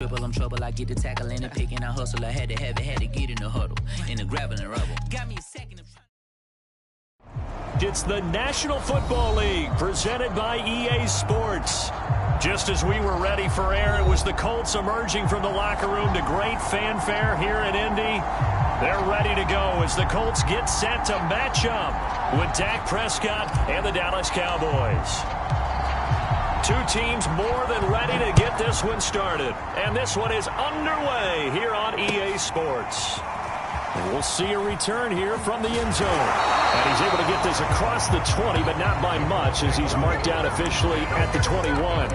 Dribble, I'm trouble, I get the tackle and the pick and I hustle. I had to have it, had to get in the huddle, in the gravel and rubble. Got me a second. It's the National Football League presented by EA Sports. Just as we were ready for air, it was the Colts emerging from the locker room to great fanfare here in Indy. They're ready to go as the Colts get set to match up with Dak Prescott and the Dallas Cowboys. Two teams more than ready to get this one started. And this one is underway here on EA Sports. And we'll see a return here from the end zone. And he's able to get this across the 20, but not by much as he's marked down officially at the 21.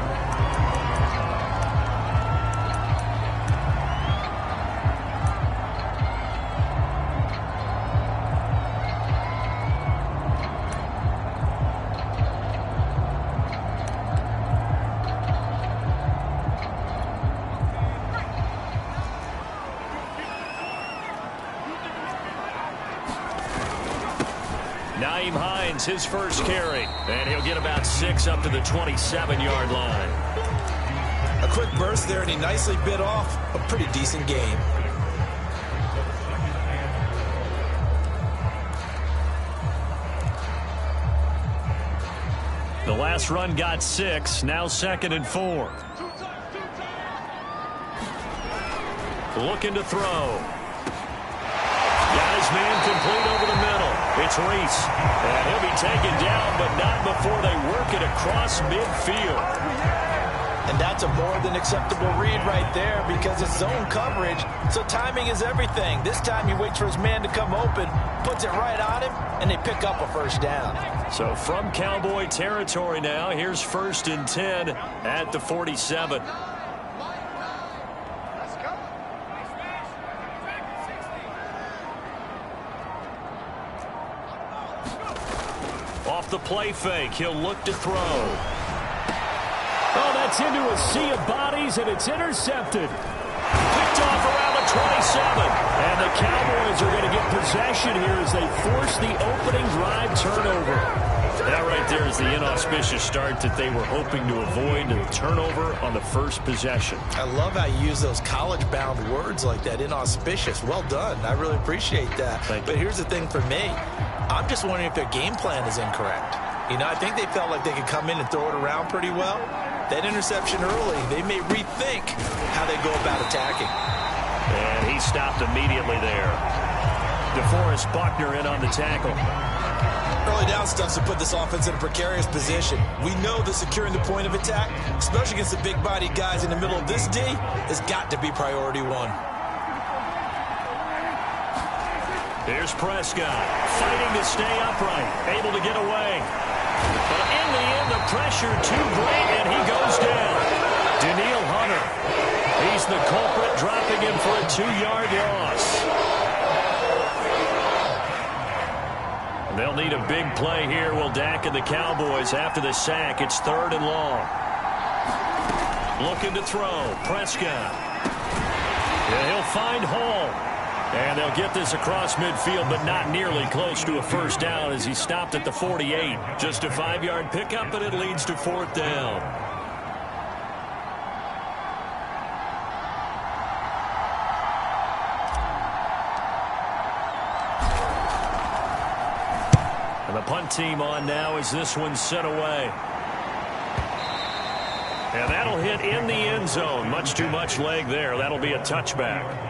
His first carry, and he'll get about 6 up to the 27-yard line. A quick burst there, and he nicely bit off a pretty decent gain. The last run got 6, now 2nd and 4. Looking to throw. Got his man complete over the middle. It's Reese, and he'll be taken down, but not before they work it across midfield. And that's a more than acceptable read right there because it's zone coverage, so timing is everything. This time he waits for his man to come open, puts it right on him, and they pick up a first down. So from Cowboy territory now, here's 1st and 10 at the 47. Off the play fake, he'll look to throw. Oh, that's into a sea of bodies, and it's intercepted. Picked off around the 27. And the Cowboys are going to get possession here as they force the opening drive turnover. That right there is the inauspicious start that they were hoping to avoid, the turnover on the first possession. I love how you use those college-bound words like that, inauspicious. Well done. I really appreciate that. But here's the thing for me. I'm just wondering if their game plan is incorrect. You know, I think they felt like they could come in and throw it around pretty well. That interception early, they may rethink how they go about attacking. And he stopped immediately there. DeForest Buckner in on the tackle. Early down stuff to put this offense in a precarious position. We know that securing the point of attack, especially against the big-bodied guys in the middle of this D, has got to be priority one. Here's Prescott, fighting to stay upright, able to get away. But in the end, the pressure too great, and he goes down. Danielle Hunter, he's the culprit, dropping him for a 2-yard loss. And they'll need a big play here, will Dak and the Cowboys after the sack. It's 3rd and long. Looking to throw, Prescott. And he'll find Hall. And they'll get this across midfield, but not nearly close to a first down as he stopped at the 48. Just a 5-yard pickup, and it leads to 4th down. And the punt team on now as this one's sent away. And that'll hit in the end zone. Much too much leg there. That'll be a touchback.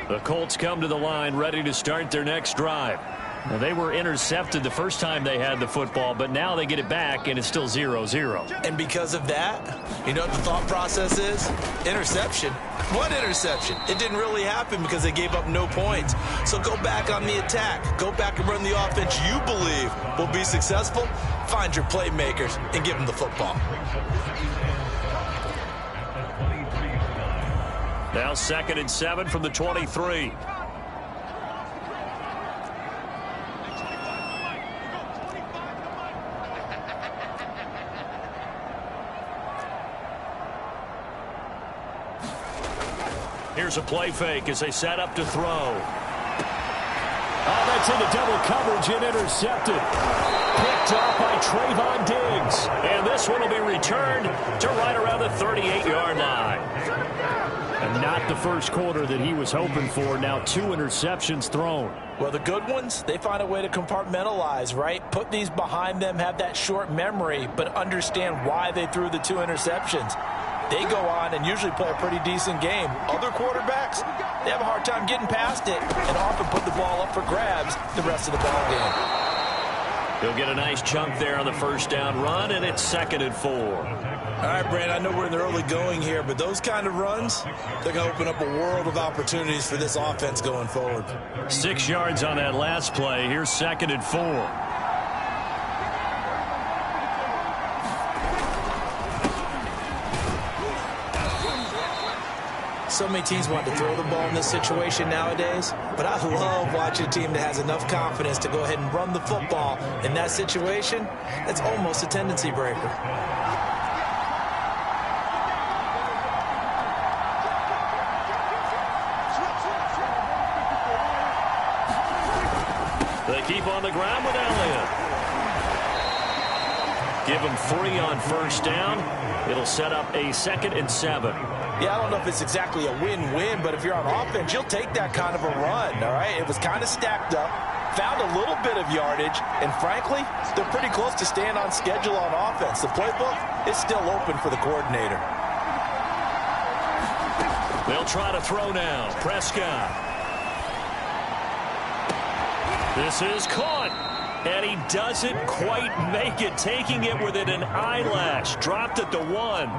The Colts come to the line ready to start their next drive. Now, they were intercepted the first time they had the football, but now they get it back, and it's still 0-0. And because of that, you know what the thought process is? Interception. What interception? It didn't really happen because they gave up no points. So go back on the attack. Go back and run the offense you believe will be successful. Find your playmakers and give them the football. Now 2nd and 7 from the 23. Here's a play fake as they set up to throw. Oh, Gets into double coverage and intercepted. Picked up by Trayvon Diggs. And this one will be returned to right around the 38-yard line. And not the first quarter that he was hoping for. Now 2 interceptions thrown. Well, the good ones, they find a way to compartmentalize, right? Put these behind them, have that short memory, but understand why they threw the 2 interceptions. They go on and usually play a pretty decent game. Other quarterbacks, they have a hard time getting past it and often put the ball up for grabs the rest of the ball game. He'll get a nice chunk there on the first down run, and it's 2nd and 4. All right, Brand, I know we're in the early going here, but those kind of runs, they're going to open up a world of opportunities for this offense going forward. 6 yards on that last play. Here's 2nd and 4. So many teams want to throw the ball in this situation nowadays, but I love watching a team that has enough confidence to go ahead and run the football. In that situation, that's almost a tendency breaker. They keep on the ground with Elliott. Give him 3 on first down. It'll set up a 2nd and 7. Yeah, I don't know if it's exactly a win-win, but if you're on offense, you'll take that kind of a run, all right? It was kind of stacked up, found a little bit of yardage, and frankly, they're pretty close to staying on schedule on offense. The playbook is still open for the coordinator. They'll try to throw now. Prescott. This is caught, and he doesn't quite make it, taking it within an eyelash. Dropped at the 1.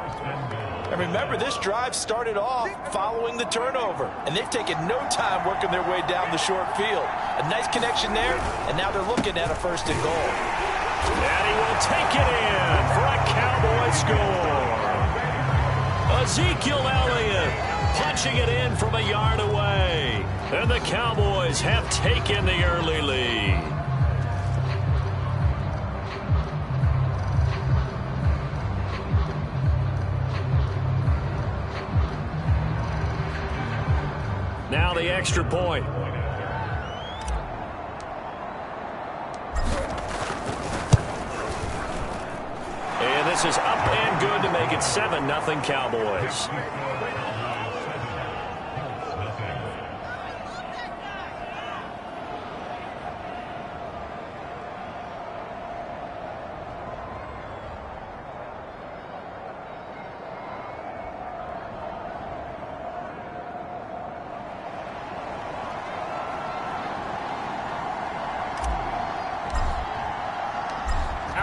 And remember, this drive started off following the turnover, and they've taken no time working their way down the short field. A nice connection there, and now they're looking at a 1st and goal. And he will take it in for a Cowboy score. Ezekiel Elliott punching it in from a yard away. And the Cowboys have taken the early lead. Now the extra point. And this is up and good to make it 7-0 Cowboys.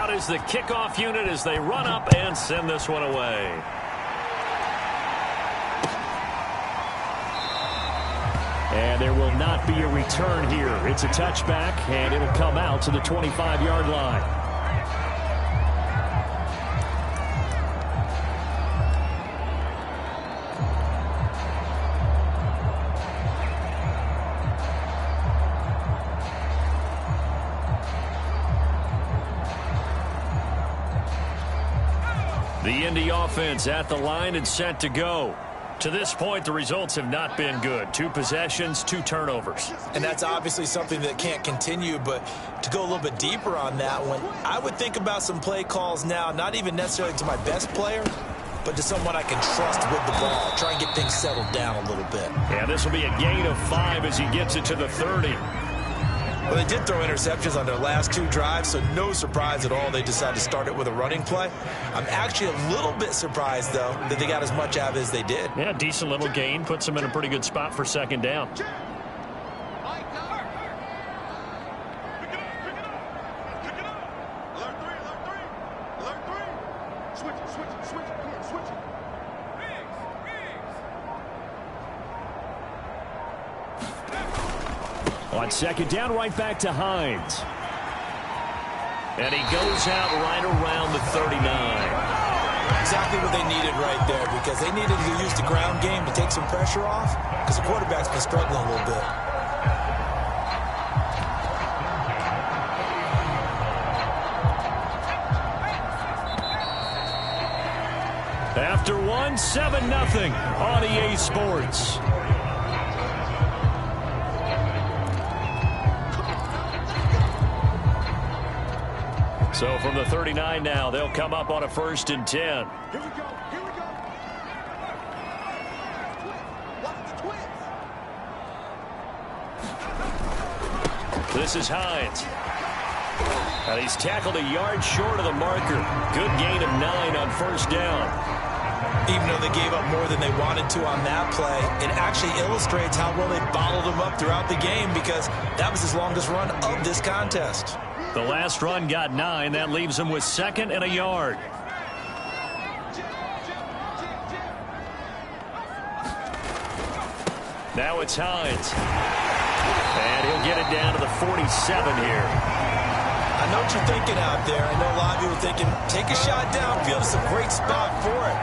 Is the kickoff unit as they run up and send this one away. And there will not be a return here. It's a touchback, and it'll come out to the 25-yard line. The Indy offense at the line and set to go. To this point, the results have not been good. 2 possessions, 2 turnovers. And that's obviously something that can't continue, but to go a little bit deeper on that one, I would think about some play calls now, not even necessarily to my best player, but to someone I can trust with the ball. Try and get things settled down a little bit. Yeah, this will be a gain of 5 as he gets it to the 30. Well, they did throw interceptions on their last 2 drives, so no surprise at all they decided to start it with a running play. I'm actually a little bit surprised, though, that they got as much out of it as they did. Yeah, decent little gain. Puts them in a pretty good spot for 2nd down. On 2nd down, right back to Hines. And he goes out right around the 39. Exactly what they needed right there, because they needed to use the ground game to take some pressure off, because the quarterback's been struggling a little bit. After 7-0 on EA Sports. So from the 39 now, they'll come up on a 1st and 10. Here we go. Here we go. Watch the twins. This is Hines. And he's tackled a yard short of the marker. Good gain of 9 on 1st down. Even though they gave up more than they wanted to on that play, it actually illustrates how well they bottled him up throughout the game because that was his longest run of this contest. The last run got 9. That leaves him with 2nd and a yard. Now it's Hines. And he'll get it down to the 47 here. I know what you're thinking out there. I know a lot of you are thinking, take a shot downfield. It's a great spot for it.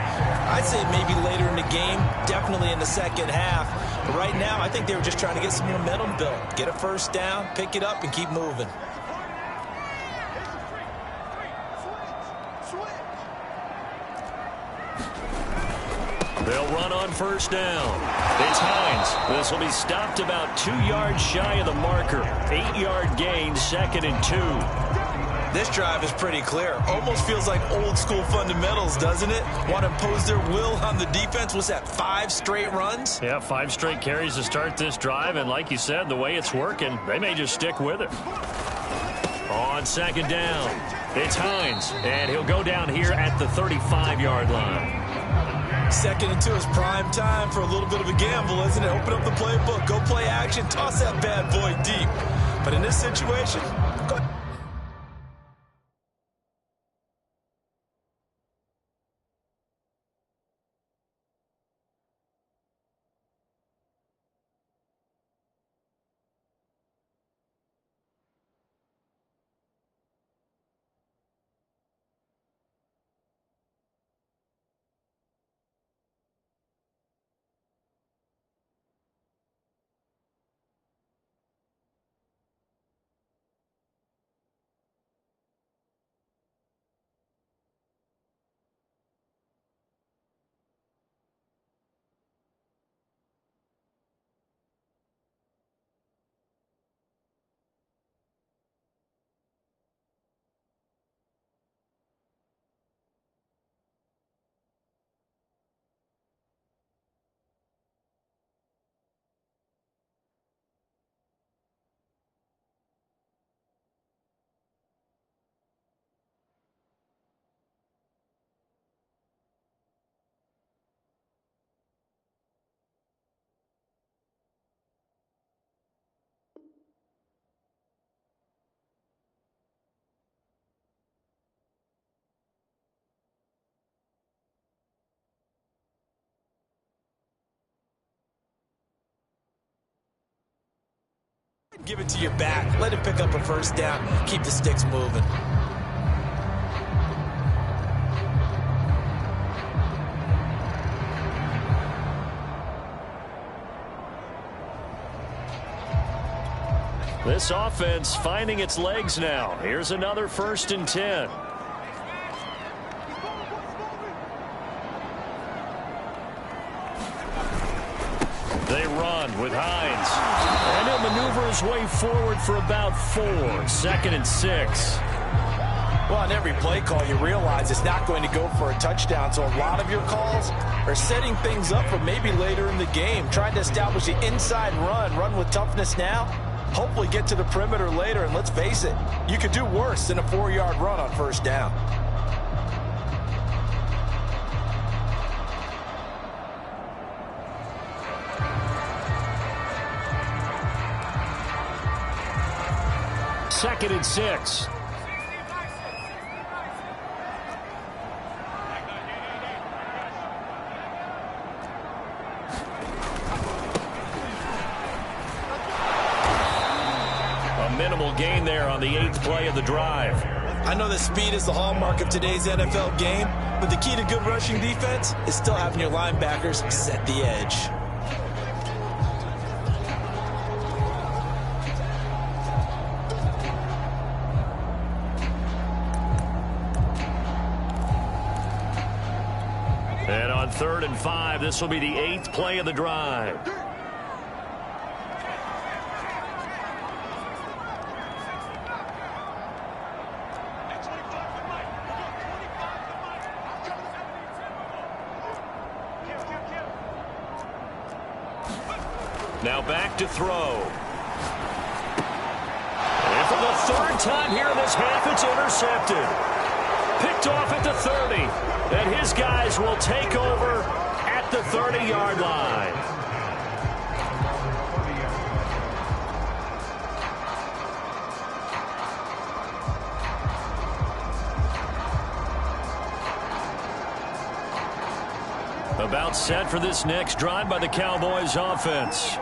I'd say maybe later in the game, definitely in the second half. But right now, I think they were just trying to get some momentum built. Get a 1st down, pick it up, and keep moving. They'll run on 1st down. It's Hines. This will be stopped about 2 yards shy of the marker. 8-yard gain, 2nd and 2. This drive is pretty clear. Almost feels like old school fundamentals, doesn't it? Want to impose their will on the defense. What's that, 5 straight runs? Yeah, 5 straight carries to start this drive. And like you said, the way it's working, they may just stick with it. On 2nd down, it's Hines. And he'll go down here at the 35-yard line. 2nd and 2 is prime time for a little bit of a gamble, isn't it? Open up the playbook, go play action, toss that bad boy deep. But in this situation, go ahead. Give it to your back. Let it pick up a 1st down. Keep the sticks moving. This offense finding its legs now. Here's another 1st and 10. They run with Hines. And he'll maneuver his way forward for about 4. 2nd and 6. Well, on every play call, you realize it's not going to go for a touchdown. So a lot of your calls are setting things up for maybe later in the game. Trying to establish the inside run with toughness now. Hopefully get to the perimeter later. And let's face it, you could do worse than a 4-yard run on 1st down. Second and 6. A minimal gain there on the 8th play of the drive. I know that speed is the hallmark of today's NFL game, but the key to good rushing defense is still having your linebackers set the edge. And on 3rd and 5, this will be the 8th play of the drive. Now back to throw. And for the third time here in this half, it's intercepted. Picked off at the 30. And his guys will take over at the 30-yard line. About set for this next drive by the Cowboys offense.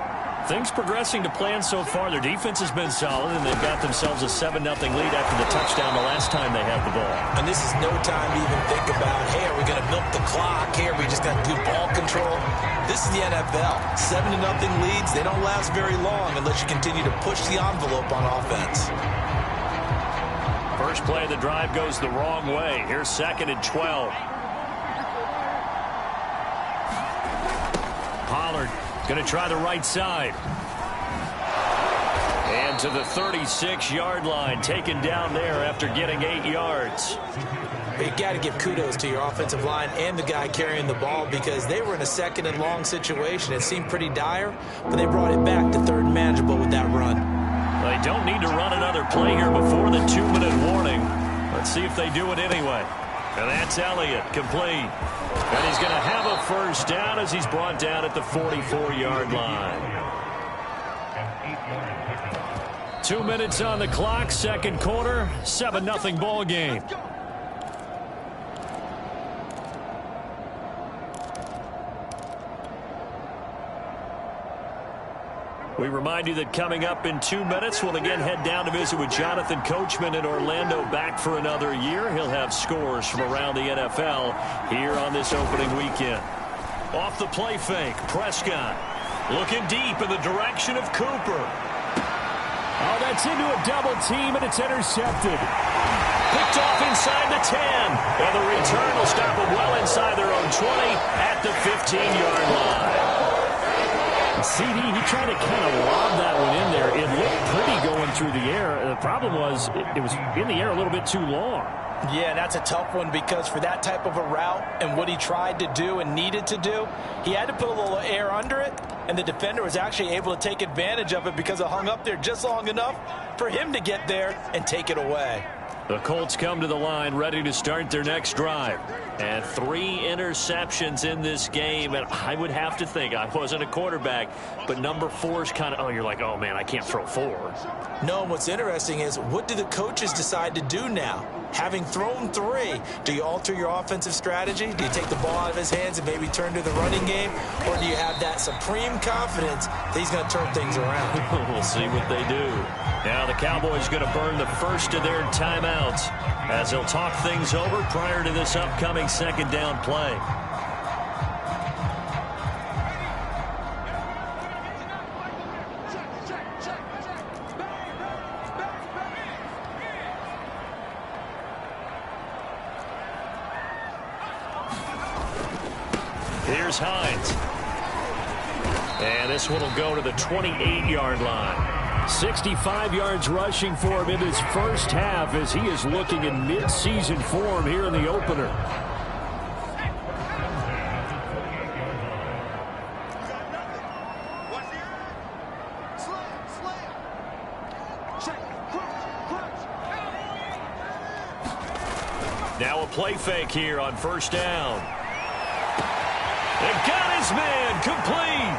Things progressing to plan so far. Their defense has been solid, and they've got themselves a 7-0 lead after the touchdown the last time they had the ball. And this is no time to even think about, hey, are we going to milk the clock? Hey, are we just going to do ball control? This is the NFL. 7-0 leads, they don't last very long unless you continue to push the envelope on offense. First play of the drive goes the wrong way. Here's 2nd and 12. Pollard going to try the right side. And to the 36-yard line, taken down there after getting 8 yards. You got to give kudos to your offensive line and the guy carrying the ball because they were in a 2nd and long situation. It seemed pretty dire, but they brought it back to 3rd and manageable with that run. They don't need to run another play here before the 2-minute warning. Let's see if they do it anyway. And that's Elliott, complete. And he's going to have a first down as he's brought down at the 44-yard line. 2 minutes on the clock, 2nd quarter, 7-0 ball game. We remind you that coming up in 2 minutes, we'll again head down to visit with Jonathan Coachman in Orlando, back for another year. He'll have scores from around the NFL here on this opening weekend. Off the play fake, Prescott looking deep in the direction of Cooper. Oh, that's into a double team, and it's intercepted. Picked off inside the 10. And the return will stop them well inside their own 20 at the 15-yard line. CD, he tried to kind of lob that one in there. It looked pretty going through the air. The problem was it was in the air a little bit too long. Yeah, that's a tough one because for that type of a route and what he tried to do and needed to do, he had to put a little air under it, and the defender was actually able to take advantage of it because it hung up there just long enough for him to get there and take it away. The Colts come to the line ready to start their next drive. And 3 interceptions in this game. And I would have to think, I wasn't a quarterback, but number 4 is kind of, oh, you're like, oh, man, I can't throw 4. No, what's interesting is what do the coaches decide to do now? Having thrown 3, do you alter your offensive strategy? Do you take the ball out of his hands and maybe turn to the running game? Or do you have that supreme confidence that he's going to turn things around? We'll see what they do. Now the Cowboys going to burn the first of their timeouts as they'll talk things over prior to this upcoming 2nd down play. Here's Hines. And this one will go to the 28-yard line. 65 yards rushing for him in his first half as he is looking in mid-season form here in the opener. Now a play fake here on 1st down. They got his man, complete.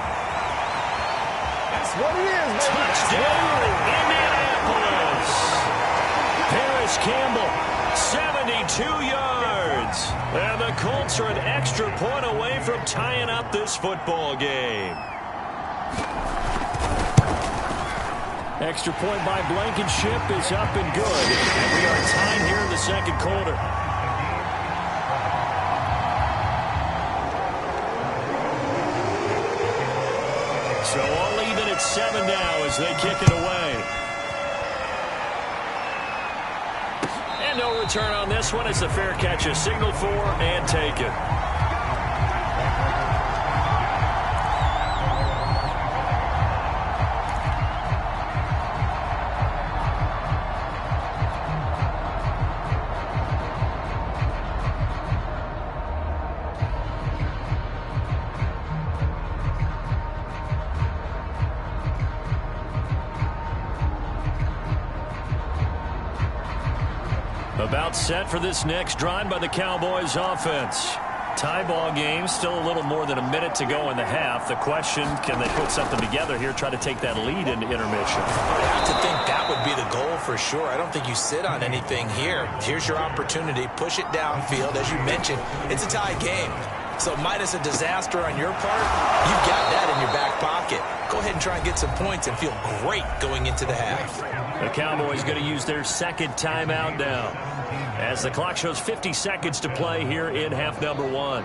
That's what it is, baby. Touchdown, Indianapolis. Paris Campbell, 72 yards. And the Colts are an extra point away from tying up this football game. Extra point by Blankenship is up and good. And we are tied here in the 2nd quarter. So all even at 7 now as they kick it away. And no return on this one as the fair catch is signaled for and taken. About set for this next drive by the Cowboys offense. Tie ball game, still a little more than a minute to go in the half. The question, can they put something together here, try to take that lead into intermission? I have to think that would be the goal for sure. I don't think you sit on anything here. Here's your opportunity. Push it downfield. As you mentioned, it's a tie game. So minus a disaster on your part, you've got that in your back pocket. Go ahead and try and get some points and feel great going into the half. The Cowboys going to use their second timeout now, as the clock shows 50 seconds to play here in half number one.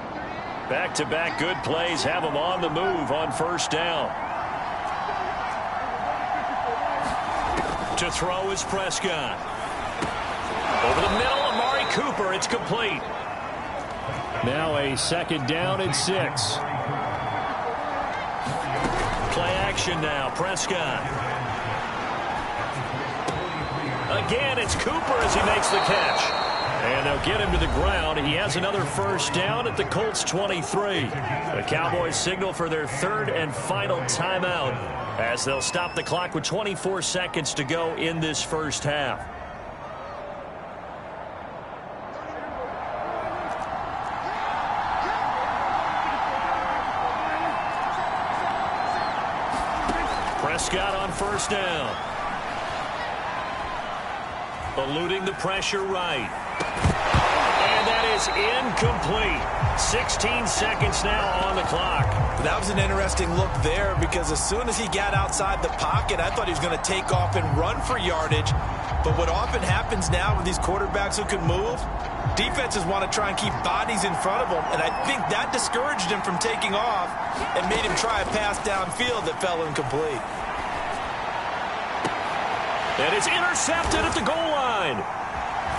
Back-to-back good plays have them on the move on first down. To throw is Prescott. Over the middle, Amari Cooper. It's complete. Now a second down and 6. Play action now. Prescott. Again, it's Cooper as he makes the catch. And they'll get him to the ground. He has another first down at the Colts 23. The Cowboys signal for their third and final timeout, as they'll stop the clock with 24 seconds to go in this first half. Prescott on first down. Eluding the pressure right. And that is incomplete. 16 seconds now on the clock. That was an interesting look there, because as soon as he got outside the pocket, I thought he was going to take off and run for yardage. But what often happens now with these quarterbacks who can move, defenses want to try and keep bodies in front of them. And I think that discouraged him from taking off and made him try a pass downfield that fell incomplete. And it's intercepted at the goal line.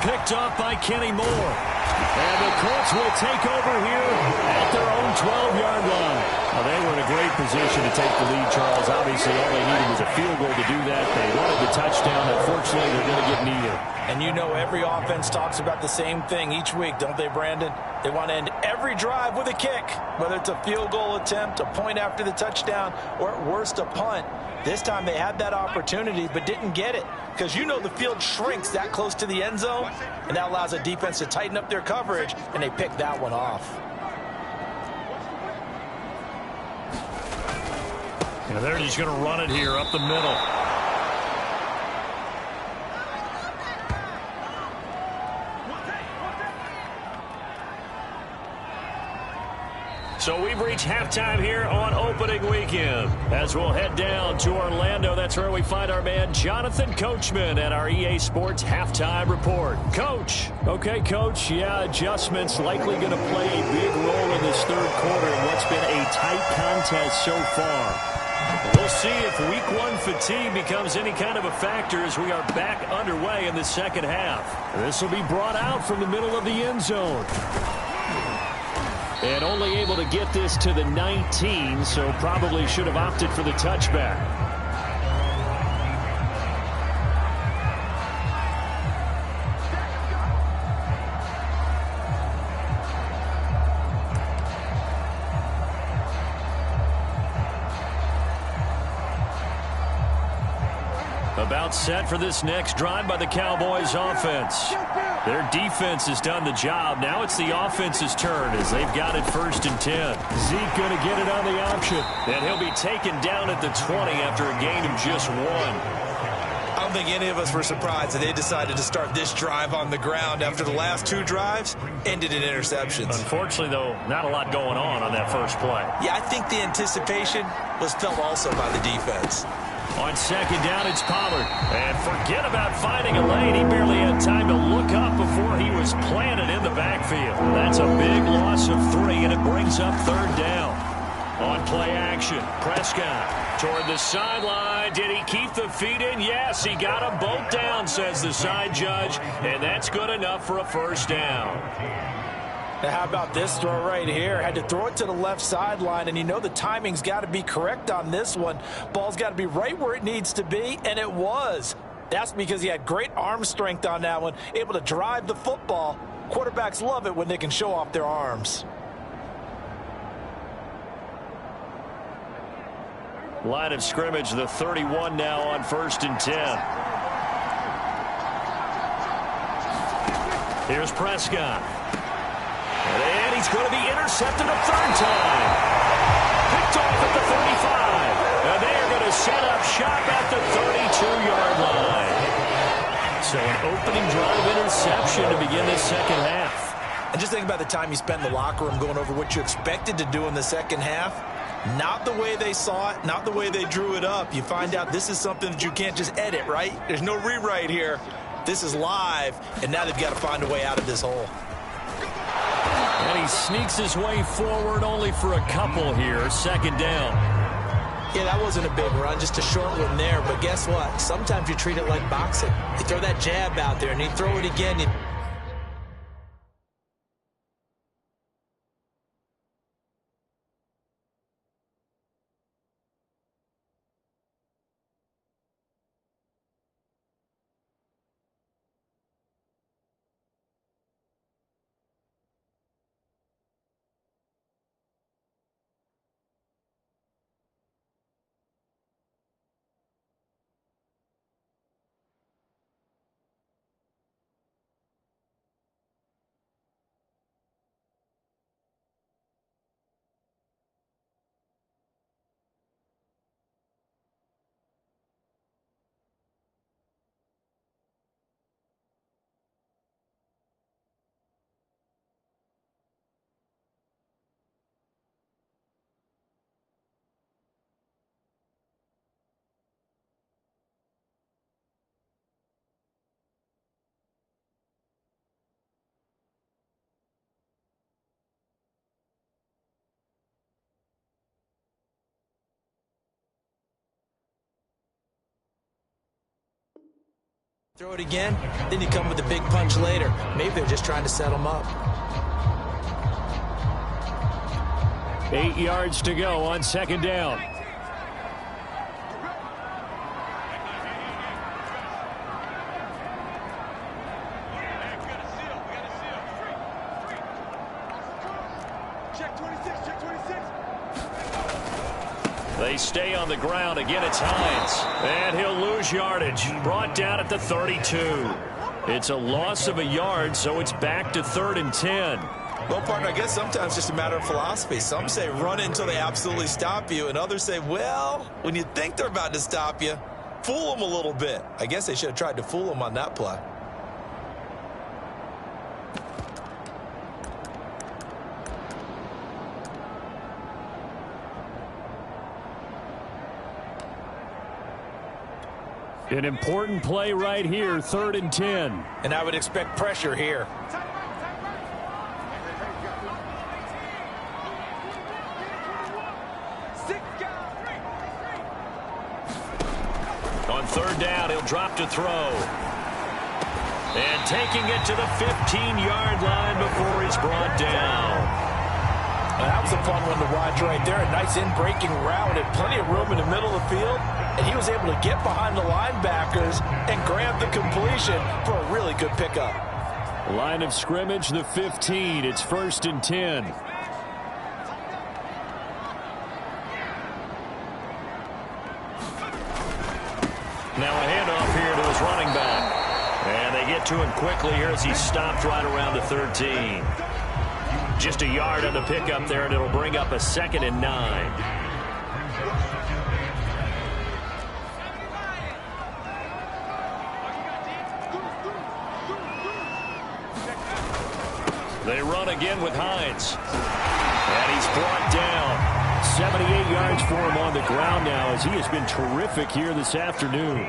Picked off by Kenny Moore. And the Colts will take over here at their own 12-yard line. Well, they were in a great position to take the lead, Charles. Obviously, all they needed was a field goal to do that. They wanted the touchdown. Unfortunately, they're going to get neither. And you know every offense talks about the same thing each week, don't they, Brandon? They want to end every drive with a kick, whether it's a field goal attempt, a point after the touchdown, or at worst a punt. This time they had that opportunity but didn't get it, because you know the field shrinks that close to the end zone, and that allows a defense to tighten up their coverage, and they picked that one off. And they're just going to run it here up the middle. So we've reached halftime here on opening weekend. As we'll head down to Orlando, that's where we find our man Jonathan Coachman at our EA Sports Halftime Report. Coach. Okay, Coach. Yeah, adjustments likely going to play a big role in this third quarter in what's been a tight contest so far. We'll see if week one fatigue becomes any kind of a factor as we are back underway in the second half. This will be brought out from the middle of the end zone. And only able to get this to the 19, so probably should have opted for the touchback. About set for this next drive by the Cowboys offense. Their defense has done the job. Now it's the offense's turn as they've got it 1st and 10. Zeke going to get it on the option. And he'll be taken down at the 20 after a gain of just 1. I don't think any of us were surprised that they decided to start this drive on the ground after the last 2 drives ended in interceptions. Unfortunately, though, not a lot going on that first play. Yeah, I think the anticipation was felt also by the defense. On second down, it's Pollard. And forget about finding a lane. He barely had time to look up before he was planted in the backfield. That's a big loss of 3, and it brings up 3rd down. On play action, Prescott toward the sideline. Did he keep the feet in? Yes, he got them both down, says the side judge. And that's good enough for a 1st down. Now, how about this throw right here? Had to throw it to the left sideline, and you know the timing's got to be correct on this one. Ball's got to be right where it needs to be, and it was. That's because he had great arm strength on that one, able to drive the football. Quarterbacks love it when they can show off their arms. Line of scrimmage, the 31 now on 1st and 10. Here's Prescott. And he's going to be intercepted a third time. Picked off at the 35. And they are going to set up shop at the 32-yard line. So an opening drive interception to begin this second half. And just think about the time you spend in the locker room going over what you expected to do in the second half. Not the way they saw it, not the way they drew it up. You find out this is something that you can't just edit, right? There's no rewrite here. This is live, and now they've got to find a way out of this hole. And he sneaks his way forward only for a couple here. Second down. Yeah, that wasn't a big run, just a short one there. But guess what? Sometimes you treat it like boxing. You throw that jab out there, and you throw it again. Throw it again, then you come with a big punch later. Maybe they're just trying to set them up. 8 yards to go on second down. They stay on the ground. Again, it's Hines. And he'll lose yardage. Brought down at the 32. It's a loss of a yard, so it's back to 3rd and 10. Well, partner, I guess sometimes it's just a matter of philosophy. Some say run until they absolutely stop you, and others say, well, when you think they're about to stop you, fool them a little bit. I guess they should have tried to fool them on that play. An important play right here, 3rd and 10. And I would expect pressure here. On 3rd down, he'll drop to throw. And taking it to the 15-yard line before he's brought down. Well, that was a fun one to watch right there. A nice in-breaking route and plenty of room in the middle of the field. And he was able to get behind the linebackers and grab the completion for a really good pickup. Line of scrimmage, the 15. It's 1st and 10. Now a handoff here to his running back. And they get to him quickly here as he stopped right around the 13. Just a yard on the pickup there, and it'll bring up a 2nd and 9. They run again with Hines. And he's brought down. 78 yards for him on the ground now as he has been terrific here this afternoon.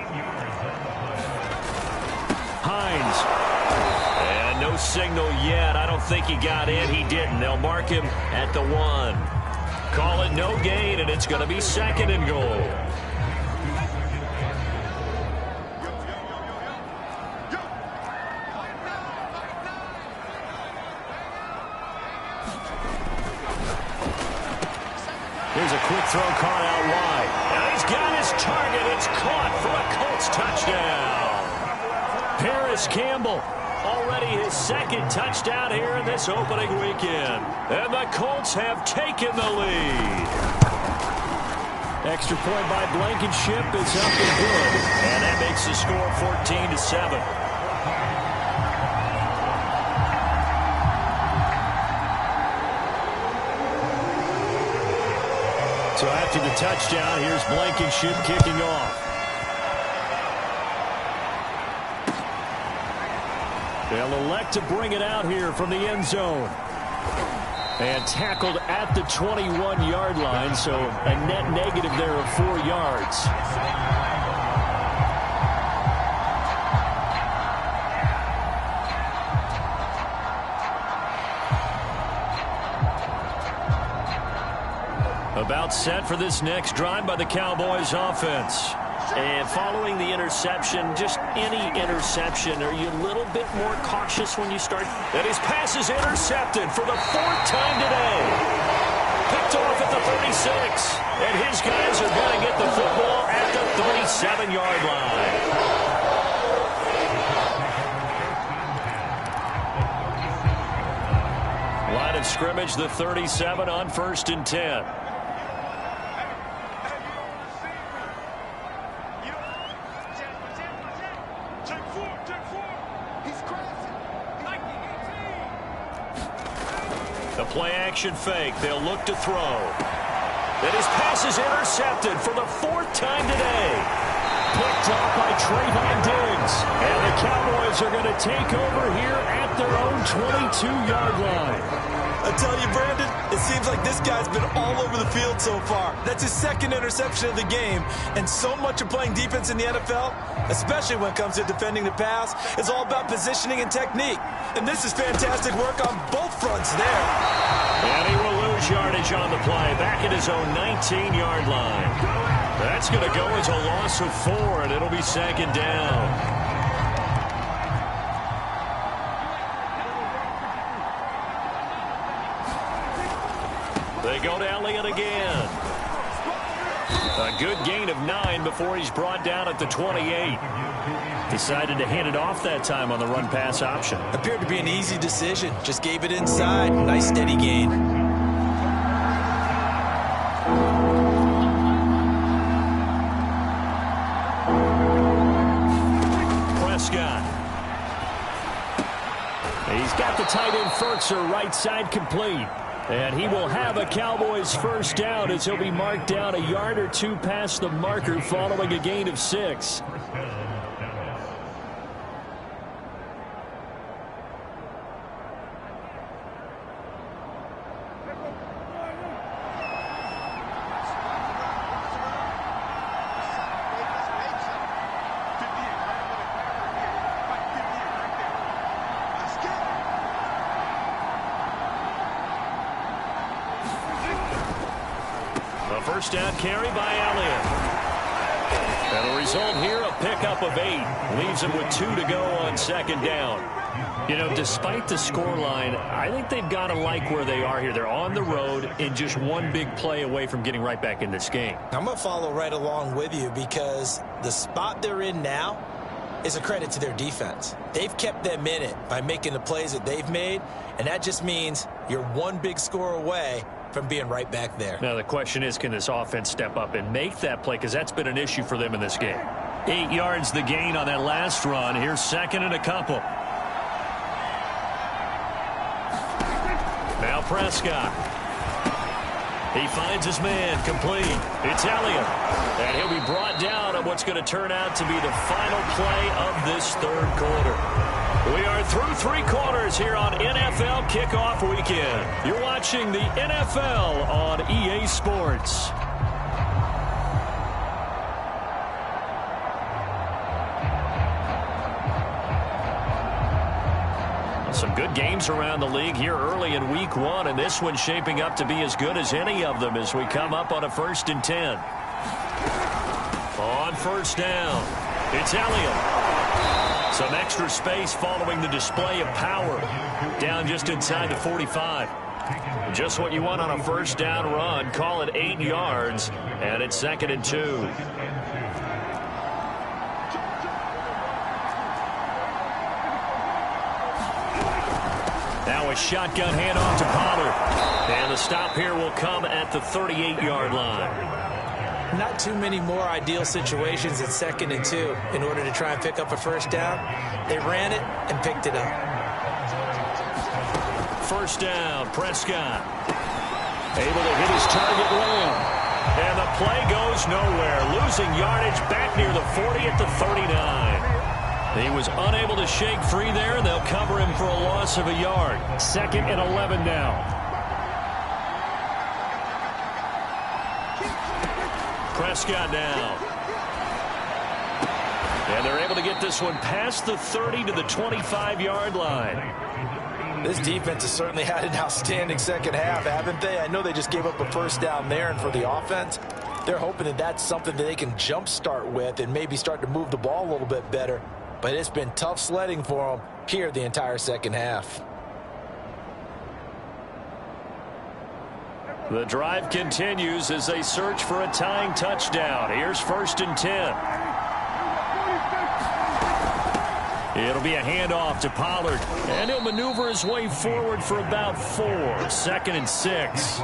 Hines. And no signal yet. I don't think he got in. He didn't. They'll mark him at the 1. Call it no gain, and it's going to be 2nd and goal. Here's a quick throw caught out wide. And he's got his target. It's caught for a Colts touchdown. Paris Campbell, already his 2nd touchdown here in this opening weekend. And the Colts have taken the lead. Extra point by Blankenship is up and good. And that makes the score 14-7. After the touchdown, here's Blankenship kicking off. They'll elect to bring it out here from the end zone. And tackled at the 21-yard line, so a net negative there of 4 yards. About set for this next drive by the Cowboys offense. And following the interception, just any interception, are you a little bit more cautious when you start? And his pass is intercepted for the 4th time today. Picked off at the 36. And his guys are going to get the football at the 37-yard line. Line of scrimmage, the 37 on 1st and 10. Play-action fake. They'll look to throw. And his pass is intercepted for the 4th time today. Picked off by Trayvon Diggs. And the Cowboys are going to take over here at their own 22-yard line. I tell you, Brandon, it seems like this guy's been all over the field so far. That's his 2nd interception of the game. And so much of playing defense in the NFL, especially when it comes to defending the pass, is all about positioning and technique. And this is fantastic work on both fronts there. And he will lose yardage on the play, back at his own 19-yard line. That's going to go as a loss of 4, and it'll be 2nd down. They go to Elliott again. A good gain of 9 before he's brought down at the 28. Decided to hand it off that time on the run-pass option. Appeared to be an easy decision. Just gave it inside. Nice steady gain. Prescott. He's got the tight end Furtzer right side complete. And he will have a Cowboys 1st down as he'll be marked down a yard or 2 past the marker following a gain of 6. First down carry by Elliott. And the result here, a pickup of 8. Leaves him with 2 to go on 2nd down. You know, despite the scoreline, I think they've got to like where they are here. They're on the road and just one big play away from getting right back in this game. I'm going to follow right along with you because the spot they're in now is a credit to their defense. They've kept them in it by making the plays that they've made, and that just means you're one big score away from being right back there. Now the question is, can this offense step up and make that play? Because that's been an issue for them in this game. 8 yards the gain on that last run. Here's 2nd and a couple. Now Prescott. He finds his man complete. It's Elliott. And he'll be brought down on what's going to turn out to be the final play of this 3rd quarter. We are through 3 quarters here on NFL Kickoff Weekend. You're watching the NFL on EA Sports. Some good games around the league here early in Week 1, and this one's shaping up to be as good as any of them as we come up on a 1st and 10. On 1st down, it's Elliott. Some extra space following the display of power. Down just inside the 45. Just what you want on a 1st down run. Call it 8 yards, and it's 2nd and 2. Now a shotgun handoff to Pollard. And the stop here will come at the 38-yard line. Not too many more ideal situations at 2nd and 2 in order to try and pick up a 1st down. They ran it and picked it up. 1st down, Prescott. Able to hit his target well. And the play goes nowhere. Losing yardage back near the 40 at the 39. He was unable to shake free there, and they'll cover him for a loss of a yard. 2nd and 11 now. Prescott now. And they're able to get this one past the 30 to the 25-yard line. This defense has certainly had an outstanding second half, haven't they? I know they just gave up a first down there, and for the offense, they're hoping that that's something that they can jumpstart with and maybe start to move the ball a little bit better. But it's been tough sledding for them here the entire second half. The drive continues as they search for a tying touchdown. Here's 1st and 10. It'll be a handoff to Pollard, and he'll maneuver his way forward for about 4. 2nd and 6.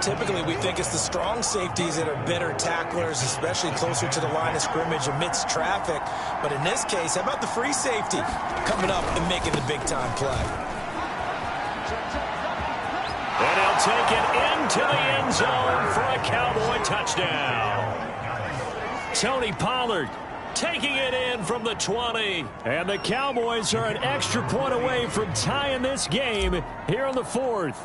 Typically, we think it's the strong safeties that are better tacklers, especially closer to the line of scrimmage amidst traffic. But in this case, how about the free safety coming up and making the big-time play? And he'll take it into the end zone for a Cowboy touchdown. Tony Pollard taking it in from the 20. And the Cowboys are an extra point away from tying this game here on the 4th.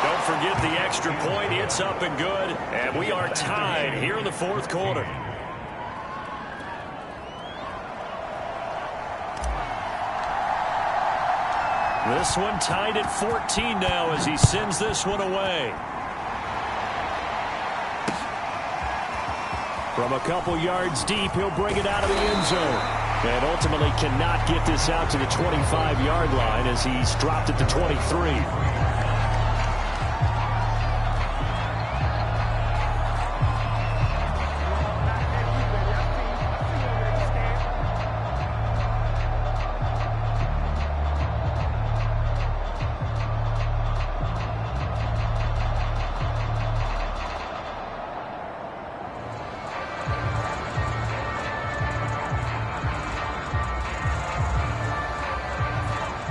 Don't forget the extra point. It's up and good. And we are tied here in the 4th quarter. This one tied at 14 now as he sends this one away. From a couple yards deep, he'll bring it out of the end zone. And ultimately cannot get this out to the 25-yard line as he's dropped at the 23.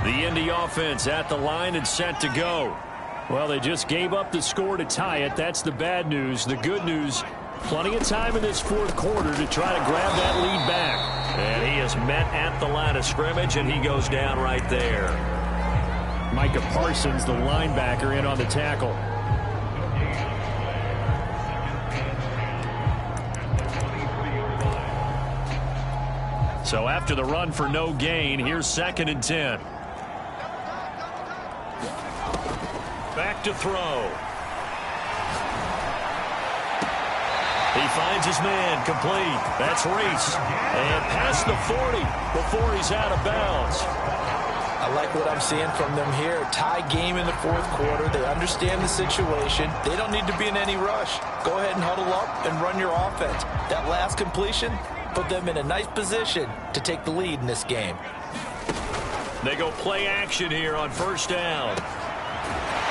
The Indy offense at the line and set to go. Well, they just gave up the score to tie it. That's the bad news. The good news, plenty of time in this 4th quarter to try to grab that lead back. And he is met at the line of scrimmage, and he goes down right there. Micah Parsons, the linebacker, in on the tackle. So after the run for no gain, here's 2nd and 10. Back to throw. He finds his man complete. That's Reese. And past the 40 before he's out of bounds. I like what I'm seeing from them here. Tie game in the 4th quarter. They understand the situation. They don't need to be in any rush. Go ahead and huddle up and run your offense. That last completion put them in a nice position to take the lead in this game. They go play action here on 1st down.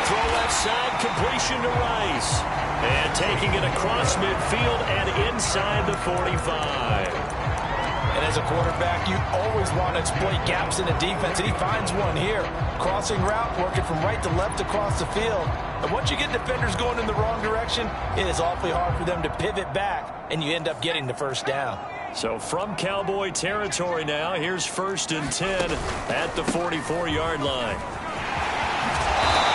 Throw left side, completion to Rice. And taking it across midfield and inside the 45. And as a quarterback, you always want to exploit gaps in the defense, and he finds one here. Crossing route, working from right to left across the field. And once you get defenders going in the wrong direction, it is awfully hard for them to pivot back, and you end up getting the 1st down. So from Cowboy territory now, here's 1st and 10 at the 44-yard line.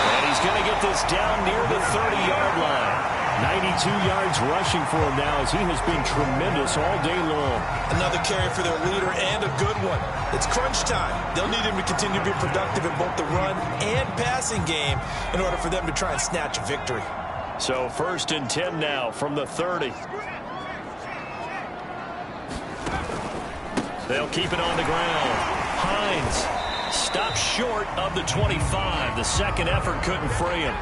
And he's going to get this down near the 30-yard line. 92 yards rushing for him now as he has been tremendous all day long. Another carry for their leader and a good one. It's crunch time. They'll need him to continue to be productive in both the run and passing game in order for them to try and snatch a victory. So 1st and 10 now from the 30. They'll keep it on the ground. Hines stops short of the 25. The second effort couldn't free him.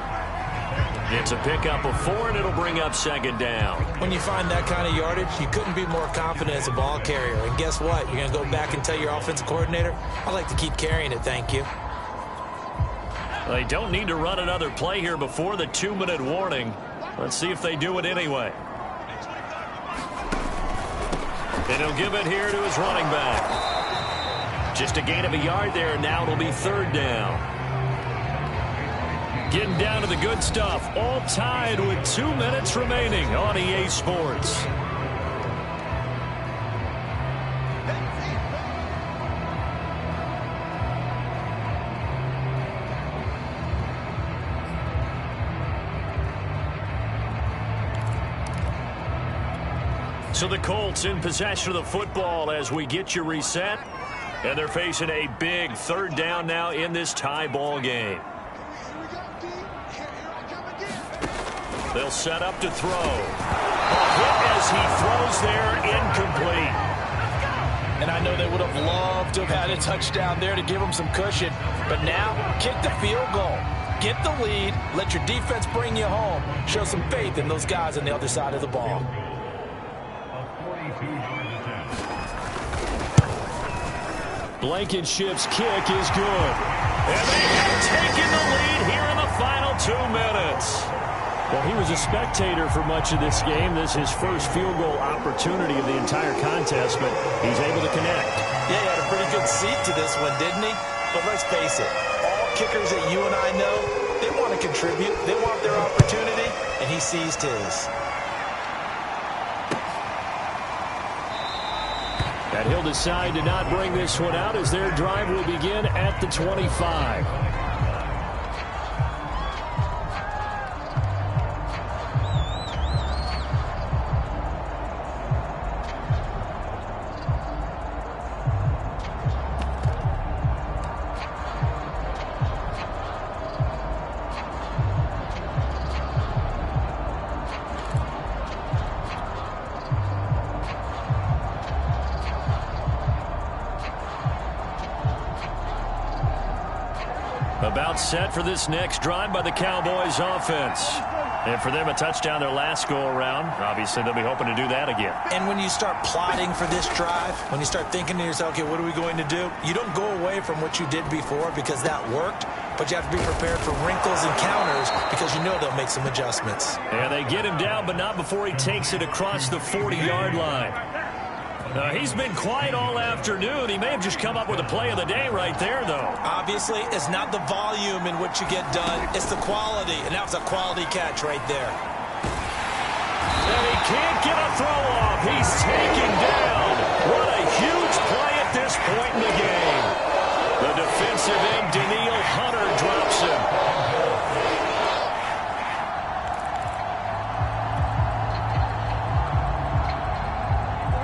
It's a pickup of 4, and it'll bring up 2nd down. When you find that kind of yardage, you couldn't be more confident as a ball carrier. And guess what? You're going to go back and tell your offensive coordinator, I'd like to keep carrying it, thank you. They don't need to run another play here before the 2-minute warning. Let's see if they do it anyway. And he'll give it here to his running back. Just a gain of a yard there. Now it'll be 3rd down. Getting down to the good stuff. All tied with 2 minutes remaining on EA Sports. So the Colts in possession of the football as we get you reset. And they're facing a big third down now in this tie ball game. They'll set up to throw. A hit as he throws there, incomplete. And I know they would have loved to have had a touchdown there to give them some cushion. But now, kick the field goal. Get the lead. Let your defense bring you home. Show some faith in those guys on the other side of the ball. Blankenship's kick is good. And they have taken the lead here in the final 2 minutes. Well, he was a spectator for much of this game. This is his first field goal opportunity of the entire contest, but he's able to connect. Yeah, he had a pretty good seat to this one, didn't he? But let's face it, all kickers that you and I know, they want to contribute. They want their opportunity, and he seized his. And he'll decide to not bring this one out as their drive will begin at the 25. About set for this next drive by the Cowboys offense. And for them, a touchdown their last go-around. Obviously, they'll be hoping to do that again. And when you start plotting for this drive, when you start thinking to yourself, okay, what are we going to do? You don't go away from what you did before because that worked, but you have to be prepared for wrinkles and counters because you know they'll make some adjustments. And they get him down, but not before he takes it across the 40-yard line. He's been quiet all afternoon. He may have just come up with a play of the day right there, though. Obviously, it's not the volume in which you get done. It's the quality, and that was a quality catch right there. And he can't get a throw off. He's taken down. What a huge play at this point in the game. The defensive end, Daniil Hunter, drops him.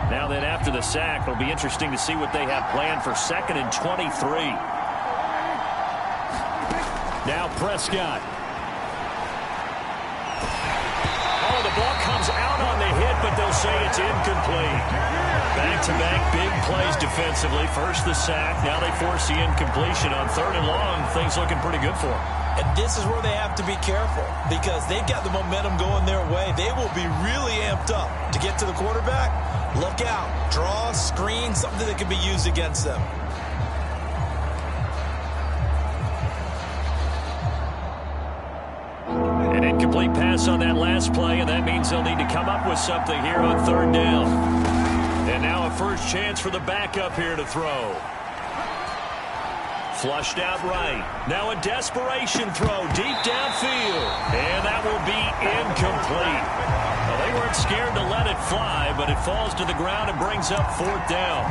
Now then, after the sack, it'll be interesting to see what they have planned for 2nd and 23. Now Prescott. Oh, the ball comes out on the hit, but they'll say it's incomplete. Back-to-back big plays defensively. First the sack, now they force the incompletion on 3rd and long. Things looking pretty good for them. And this is where they have to be careful because they've got the momentum going their way. They will be really amped up to get to the quarterback. Look out. Draw, screen, something that can be used against them. An incomplete pass on that last play, and that means they'll need to come up with something here on 3rd down. And now a first chance for the backup here to throw. Flushed out right. Now a desperation throw deep downfield. And that will be incomplete. Well, they weren't scared to let it fly, but it falls to the ground and brings up 4th down.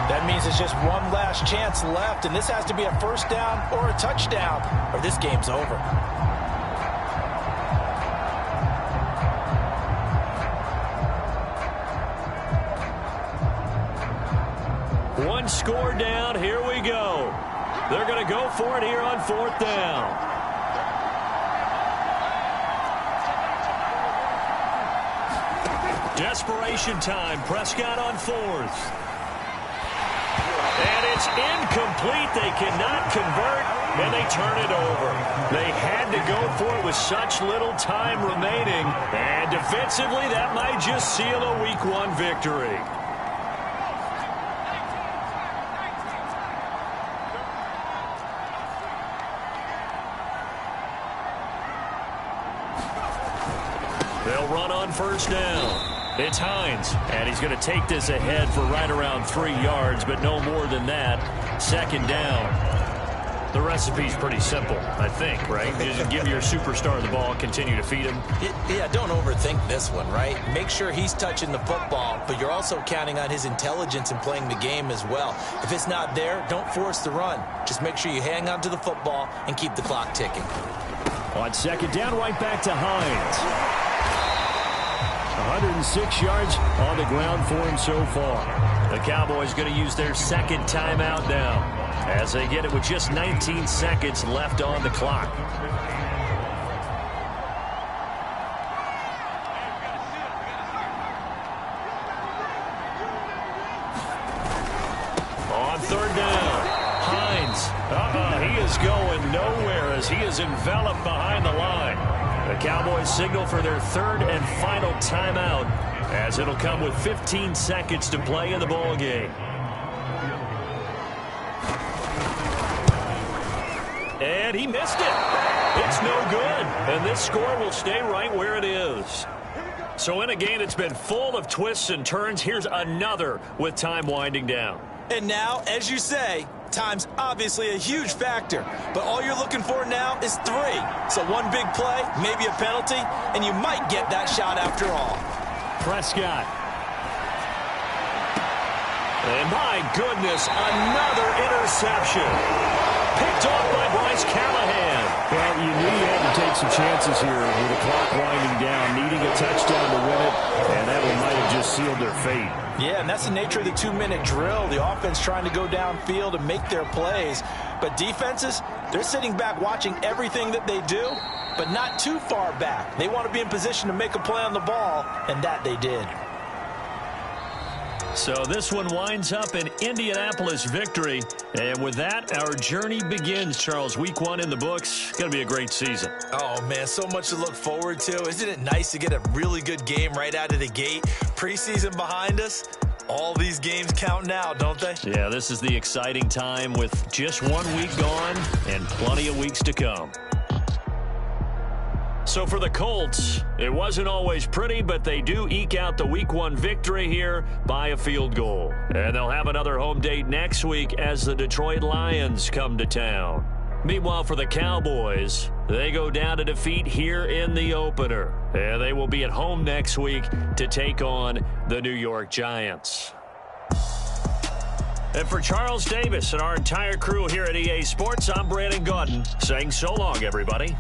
That means it's just one last chance left, and this has to be a first down or a touchdown, or this game's over. One score down. Here we go. They're going to go for it here on 4th down. Desperation time. Prescott on 4th. And it's incomplete. They cannot convert, and they turn it over. They had to go for it with such little time remaining. And defensively, that might just seal a Week 1 victory. They'll run on 1st down. It's Hines, and he's going to take this ahead for right around 3 yards, but no more than that. 2nd down. The recipe's pretty simple, I think, right? You just give your superstar the ball, continue to feed him. Yeah, don't overthink this one, right? Make sure he's touching the football, but you're also counting on his intelligence in playing the game as well. If it's not there, don't force the run. Just make sure you hang on to the football and keep the clock ticking. On second down, right back to Hines. 106 yards on the ground for him so far. The Cowboys going to use their second timeout now as they get it with just 19 seconds left on the clock. On third down, Hines. He is going nowhere as he is enveloped behind the line. The Cowboys signal for their third and final timeout as it'll come with 15 seconds to play in the ball game. And he missed it. It's no good. And this score will stay right where it is. So in a game that's been full of twists and turns, here's another with time winding down. And now, as you say, time's obviously a huge factor. But all you're looking for now is 3. So one big play, maybe a penalty, and you might get that shot after all. Prescott. And my goodness, another interception. Picked off by Bryce Callahan. Well, you knew you had to take some chances here with the clock winding down, needing a touchdown to win it, and that one might have just sealed their fate. Yeah, and that's the nature of the 2-minute drill. The offense trying to go downfield and make their plays. But defenses, they're sitting back watching everything that they do, but not too far back. They want to be in position to make a play on the ball, and that they did. So this one winds up an Indianapolis victory. And with that, our journey begins, Charles. Week 1 in the books. Going to be a great season. Oh, man, so much to look forward to. Isn't it nice to get a really good game right out of the gate? Preseason behind us. All these games count now, don't they? Yeah, this is the exciting time with just 1 week gone and plenty of weeks to come. So for the Colts, it wasn't always pretty, but they do eke out the Week 1 victory here by a field goal. And they'll have another home date next week as the Detroit Lions come to town. Meanwhile, for the Cowboys, they go down to defeat here in the opener. And they will be at home next week to take on the New York Giants. And for Charles Davis and our entire crew here at EA Sports, I'm Brandon Gaudin saying so long, everybody.